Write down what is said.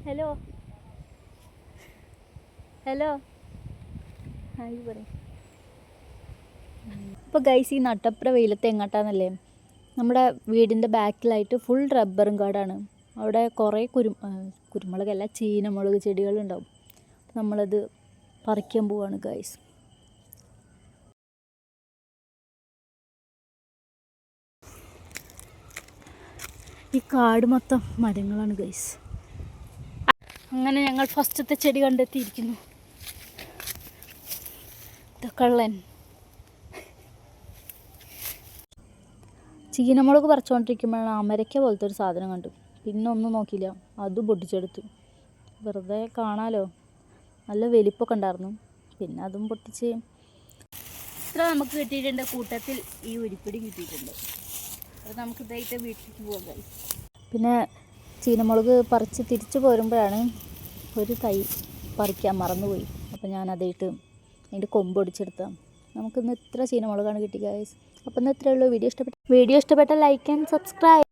Hello hello hi പറയും. ഇപ്പോൾ guys ഈ നട്ടപ്ര വെയിലത്ത് എങ്ങോട്ടാന്നല്ലേ, നമ്മുടെ വീടിൻ്റെ ബാക്കിലായിട്ട് ഫുൾ റബ്ബറും കാടാണ്. അവിടെ കുറേ കുരുമുളകല്ല ചീനമുളക് ചെടികളുണ്ടാവും. നമ്മളത് പറിക്കാൻ പോവാണ് ഗൈസ്. ഈ കാട് മൊത്തം മരങ്ങളാണ് ഗൈസ്. അങ്ങനെ ഞങ്ങൾ ഫസ്റ്റത്തെ ചെടി കണ്ടെത്തിയിരിക്കുന്നു. കള്ളൻ ചീനമുളക് പറിച്ചുകൊണ്ടിരിക്കുമ്പോഴാണ് അമരയ്ക്ക പോലത്തെ ഒരു സാധനം കണ്ടു. പിന്നെ ഒന്നും നോക്കിയില്ല, അതും പൊട്ടിച്ചെടുത്തു. വെറുതെ കാണാലോ, നല്ല വലിപ്പമൊക്കെ ഉണ്ടായിരുന്നു. പിന്നെ അതും പൊട്ടിച്ച് ഇത്ര നമുക്ക് കിട്ടിയിട്ടുണ്ട്. കൂട്ടത്തിൽ ഈ ഉരുപ്പിടി കിട്ടിയിട്ടുണ്ട്. അത് നമുക്ക് ഇതായിട്ട് വീട്ടിലേക്ക് പോകാം. പിന്നെ ചീനമുളക് പറിച്ച് തിരിച്ചു പോരുമ്പോഴാണ് ഒരു തൈ പറിക്കാൻ മറന്നുപോയി. അപ്പോൾ ഞാൻ അതായിട്ട് അതിൻ്റെ കൊമ്പ് ഒടിച്ചെടുത്താൽ നമുക്കിന്ന് ഇത്ര ചീനമുളകാണ് കിട്ടി ഗൈസ്. അപ്പോൾ ഇന്ന് ഇത്രയേ ഉള്ളൂ. വീഡിയോ ഇഷ്ടപ്പെട്ട ലൈക്ക് ആൻഡ് സബ്സ്ക്രൈബ്.